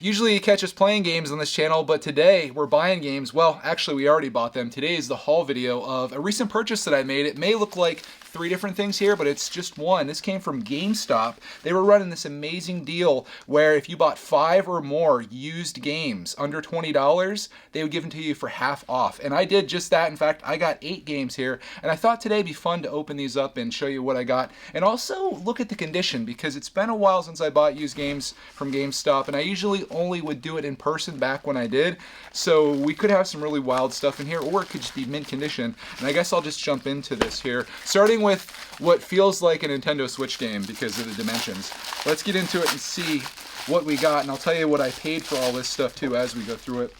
Usually you catch us playing games on this channel, but today we're buying games. Well, actually we already bought them. Today is the haul video of a recent purchase that I made. It may look like 3 different things here, but it's just one. This came from Gamestop. They were running this amazing deal where if you bought 5 or more used games under $20, they would give them to you for half off. And I did just that. In fact, I got 8 games here, and I thought today would be fun to open these up and show you what I got. And also look at the condition, because it's been a while since I bought used games from Gamestop, and I usually only would do it in person back when I did. So we could have some really wild stuff in here, or it could just be mint condition. And I guess I'll just jump into this here, starting with what feels like a Nintendo Switch game because of the dimensions. Let's get into it and see what we got, and I'll tell you what I paid for all this stuff too as we go through it.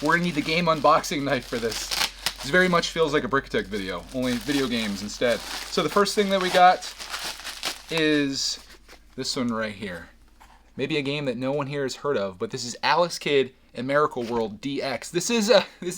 We're gonna need the game unboxing knife for this. This very much feels like a Brick Tech video, only video games instead. So the first thing that we got is this one right here. Maybe a game that no one here has heard of, but this is Alex Kidd and Miracle World DX. This is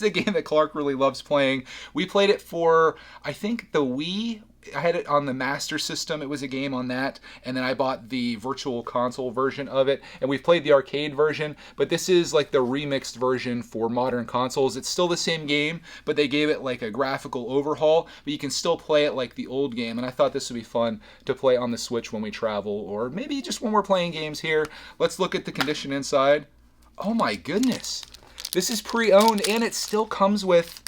a game that Clark really loves playing. We played it for, I think, the Wii. I had it on the Master System. It was a game on that, and then I bought the Virtual Console version of it, and we've played the arcade version, but this is like the remixed version for modern consoles. It's still the same game, but they gave it like a graphical overhaul, but you can still play it like the old game, and I thought this would be fun to play on the Switch when we travel, or maybe just when we're playing games here. Let's look at the condition inside. Oh my goodness. This is pre-owned, and it still comes with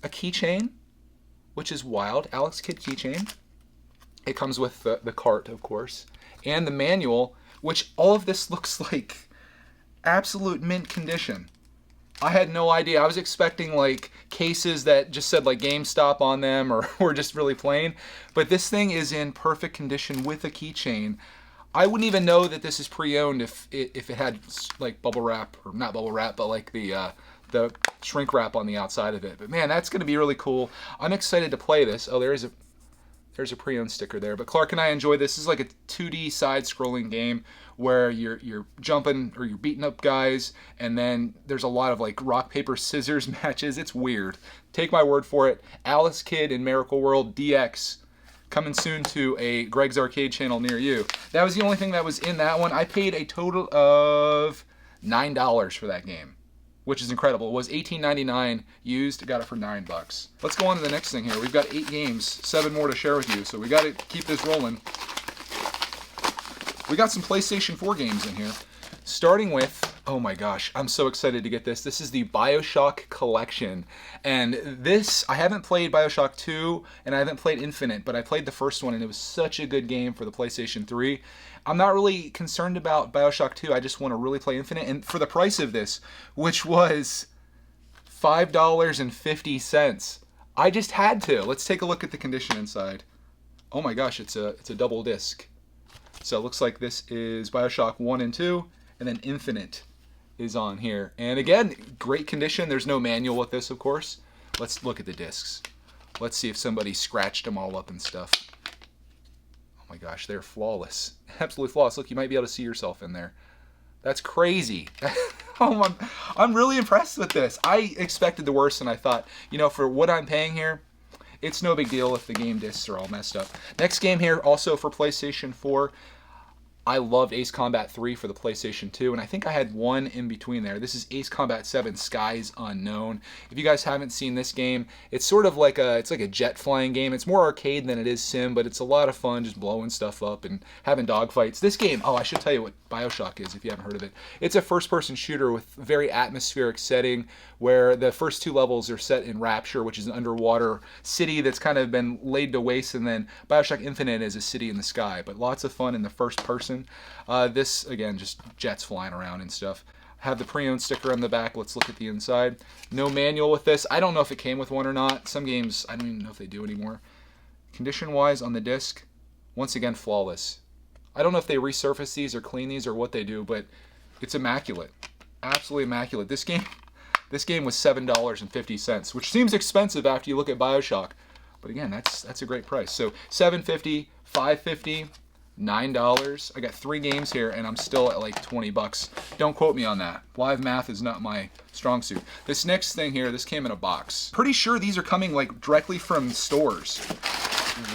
a keychain, which is wild. Alex Kidd keychain. It comes with the cart, of course, and the manual, which all of this looks like absolute mint condition. I had no idea. I was expecting like cases that just said like GameStop on them, or were just really plain, but this thing is in perfect condition with a keychain. I wouldn't even know that this is pre-owned if it had like bubble wrap, or not bubble wrap, but like the shrink wrap on the outside of it. But man, that's going to be really cool. I'm excited to play this. Oh, there's a pre-owned sticker there. But Clark and I enjoy this. This is like a 2D side-scrolling game where you're jumping or you're beating up guys, and then there's a lot of like rock paper scissors matches. It's weird. Take my word for it. Alex Kidd in Miracle World DX. Coming soon to a Greg's Arcade channel near you. That was the only thing that was in that one. I paid a total of $9 for that game, which is incredible. It was $18.99 used. Got it for $9. Let's go on to the next thing here. We've got 8 games, 7 more to share with you, so we got to keep this rolling. We got some PlayStation 4 games in here, starting with, oh my gosh, I'm so excited to get this. This is the BioShock Collection. And this, I haven't played BioShock 2, and I haven't played Infinite, but I played the first one, and it was such a good game for the PlayStation 3. I'm not really concerned about BioShock 2. I just want to really play Infinite. And for the price of this, which was $5.50, I just had to. Let's take a look at the condition inside. Oh my gosh, it's a double disc. So it looks like this is BioShock 1 and 2, and then Infinite is on here. And again, great condition. There's no manual with this, of course. Let's look at the discs. Let's see if somebody scratched them all up and stuff. Oh my gosh, they're flawless. Absolutely flawless. Look, you might be able to see yourself in there. That's crazy. Oh, I'm really impressed with this. I expected the worst, and I thought, you know, for what I'm paying here, it's no big deal if the game discs are all messed up. Next game here, also for PlayStation 4. I loved Ace Combat 3 for the PlayStation 2, and I think I had one in between there. This is Ace Combat 7 Skies Unknown. If you guys haven't seen this game, it's sort of like a jet flying game. It's more arcade than it is sim, but it's a lot of fun just blowing stuff up and having dogfights. This game, oh, I should tell you what BioShock is if you haven't heard of it. It's a first-person shooter with a very atmospheric setting where the first 2 levels are set in Rapture, which is an underwater city that's kind of been laid to waste, and then BioShock Infinite is a city in the sky, but lots of fun in the first person. This, again, just jets flying around and stuff. Have the pre-owned sticker on the back. Let's look at the inside. No manual with this. I don't know if it came with one or not. Some games, I don't even know if they do anymore. Condition-wise on the disc, once again, flawless. I don't know if they resurface these or clean these or what they do, but it's immaculate. Absolutely immaculate. This game was $7.50, which seems expensive after you look at BioShock. But again, that's a great price. So $7.50, $5.50, $9. I got 3 games here, and I'm still at like $20. Don't quote me on that. Live math is not my strong suit. This next thing here, this came in a box. Pretty sure these are coming like directly from stores.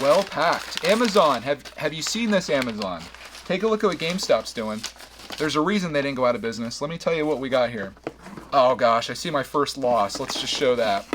Well packed. Amazon, have you seen this, Amazon? Take a look at what GameStop's doing. There's a reason they didn't go out of business. Let me tell you what we got here. Oh gosh, I see my first loss. Let's just show that.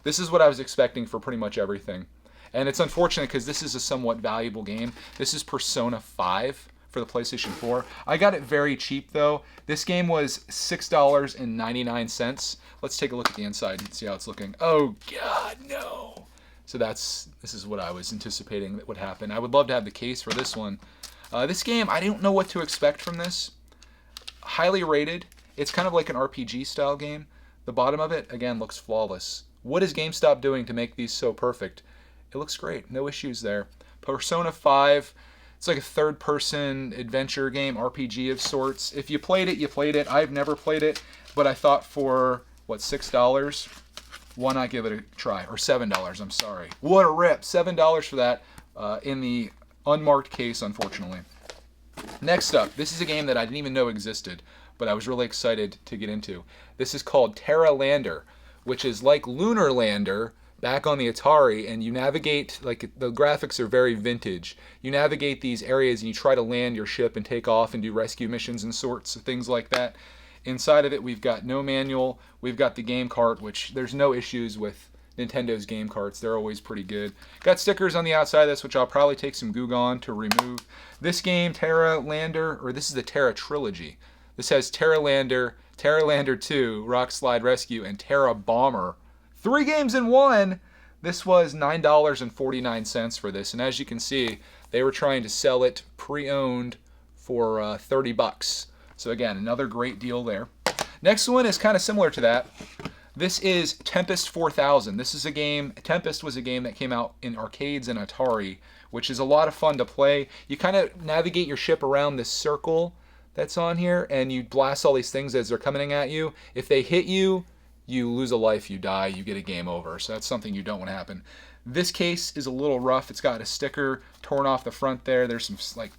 This is what I was expecting for pretty much everything. And it's unfortunate because this is a somewhat valuable game. This is Persona 5 for the PlayStation 4. I got it very cheap though. This game was $6.99. Let's take a look at the inside and see how it's looking. Oh God, no. So this is what I was anticipating that would happen. I would love to have the case for this one. This game, I don't know what to expect from this. Highly rated. It's kind of like an RPG style game. The bottom of it, again, looks flawless. What is GameStop doing to make these so perfect? It looks great. No issues there. Persona 5, it's like a third-person adventure game, RPG of sorts. If you played it, you played it. I've never played it, but I thought for, what, $6? Why not give it a try? Or $7, I'm sorry. What a rip. $7 for that in the unmarked case, unfortunately. Next up, this is a game that I didn't even know existed, but I was really excited to get into. This is called Terra Lander, which is like Lunar Lander back on the Atari, and you navigate, like the graphics are very vintage. You navigate these areas and you try to land your ship and take off and do rescue missions and sorts of things like that. Inside of it, we've got no manual. We've got the game cart, which there's no issues with Nintendo's game carts. They're always pretty good. Got stickers on the outside of this, which I'll probably take some Goo Gone to remove. This game, Terra Lander, or this is the Terra Trilogy. This has Terra Lander 2, Rock Slide Rescue, and Terra Bomber. 3 games in one! This was $9.49 for this, and as you can see, they were trying to sell it pre-owned for $30. So again, another great deal there. Next one is kind of similar to that. This is Tempest 4000. This is a game, Tempest was a game that came out in arcades and Atari, which is a lot of fun to play. You kind of navigate your ship around this circle that's on here, and you blast all these things as they're coming at you. If they hit you, you lose a life, you die, you get a game over. So that's something you don't want to happen. This case is a little rough. It's got a sticker torn off the front there. There's some like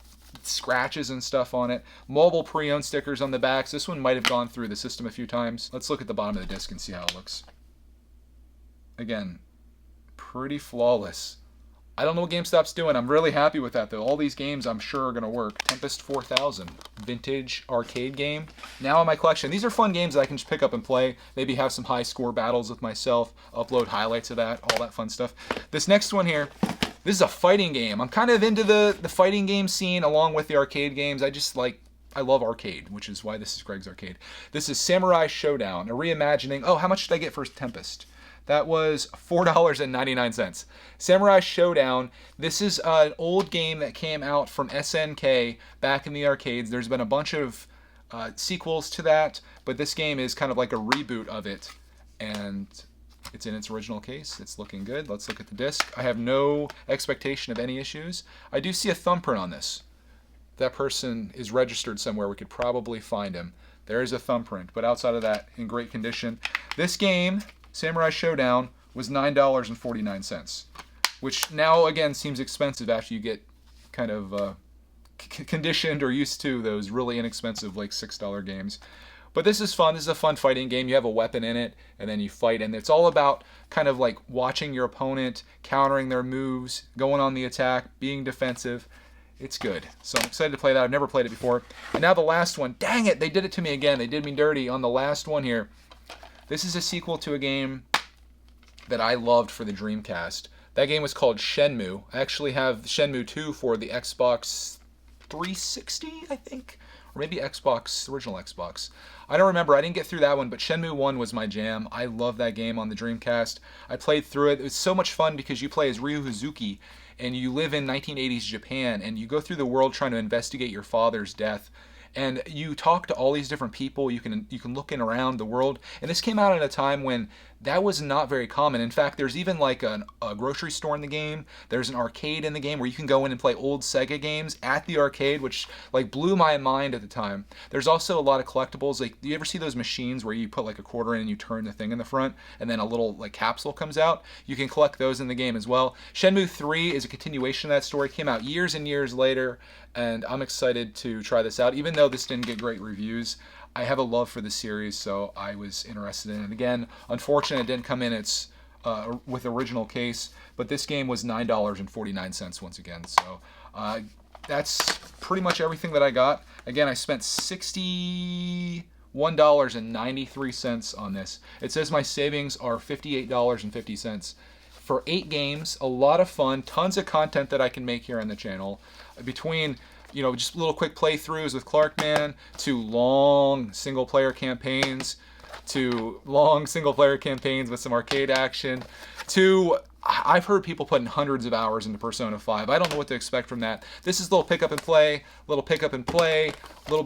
scratches and stuff on it. Mobile pre-owned stickers on the backs. This one might have gone through the system a few times. Let's look at the bottom of the disc and see how it looks. Again, pretty flawless. I don't know what GameStop's doing. I'm really happy with that though. All these games I'm sure are going to work. Tempest 4000, vintage arcade game. Now in my collection. These are fun games that I can just pick up and play. Maybe have some high score battles with myself. Upload highlights of that. All that fun stuff. This next one here. This is a fighting game. I'm kind of into the fighting game scene along with the arcade games. I love arcade, which is why this is Greg's Arcade. This is Samurai Showdown, a reimagining. Oh, how much did I get for Tempest? That was $4.99. Samurai Showdown. This is an old game that came out from SNK back in the arcades. There's been a bunch of sequels to that, but this game is kind of like a reboot of it. And it's in its original case. It's looking good. Let's look at the disc. I have no expectation of any issues. I do see a thumbprint on this. That person is registered somewhere. We could probably find him. There is a thumbprint, but outside of that, in great condition. This game, Samurai Showdown, was $9.49, which now, again, seems expensive after you get kind of conditioned or used to those really inexpensive, like $6 games. But this is fun. This is a fun fighting game. You have a weapon in it, and then you fight. And it's all about kind of like watching your opponent, countering their moves, going on the attack, being defensive. It's good. So I'm excited to play that. I've never played it before. And now the last one. Dang it, they did it to me again. They did me dirty on the last one here. This is a sequel to a game that I loved for the Dreamcast. That game was called Shenmue. I actually have Shenmue 2 for the Xbox 360, I think. Or maybe Xbox, original Xbox. I don't remember. I didn't get through that one, but Shenmue 1 was my jam. I love that game on the Dreamcast. I played through it. It was so much fun because you play as Ryu Hazuki, and you live in 1980s Japan, and you go through the world trying to investigate your father's death. And you talk to all these different people. You can look in around the world. And this came out at a time when that was not very common. In fact, there's even like a grocery store in the game. There's an arcade in the game where you can go in and play old Sega games at the arcade, which like blew my mind at the time. There's also a lot of collectibles. Like, do you ever see those machines where you put like a quarter in and you turn the thing in the front and then a little like capsule comes out? You can collect those in the game as well. Shenmue 3 is a continuation of that story. It came out years and years later, and I'm excited to try this out. Even though this didn't get great reviews, I have a love for the series, so I was interested in it. Again, unfortunately, it didn't come in its with original case, but this game was $9.49 once again. So that's pretty much everything that I got. Again, I spent $61.93 on this. It says my savings are $58.50 for 8 games. A lot of fun, tons of content that I can make here on the channel. Between, you know, just little quick playthroughs with Clarkman, to long single player campaigns, with some arcade action, to I've heard people putting hundreds of hours into Persona 5. I don't know what to expect from that. This is a little pick up and play, a little bit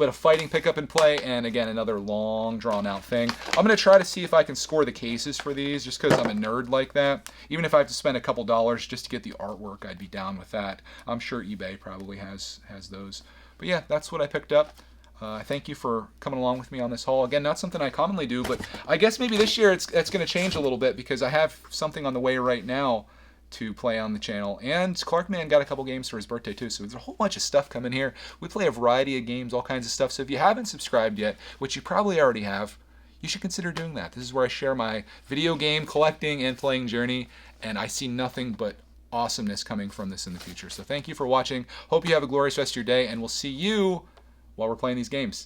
of fighting pick up and play, and again, another long drawn out thing. I'm going to try to see if I can score the cases for these, just because I'm a nerd like that. Even if I have to spend a couple dollars just to get the artwork, I'd be down with that. I'm sure eBay probably has those. But yeah, that's what I picked up. Thank you for coming along with me on this haul. Again, not something I commonly do, but I guess maybe this year it's going to change a little bit, because I have something on the way right now to play on the channel. And Clarkman got a couple games for his birthday too, so there's a whole bunch of stuff coming here. We play a variety of games, all kinds of stuff. So if you haven't subscribed yet, which you probably already have, you should consider doing that. This is where I share my video game collecting and playing journey, and I see nothing but awesomeness coming from this in the future. So thank you for watching. Hope you have a glorious rest of your day, and we'll see you while we're playing these games.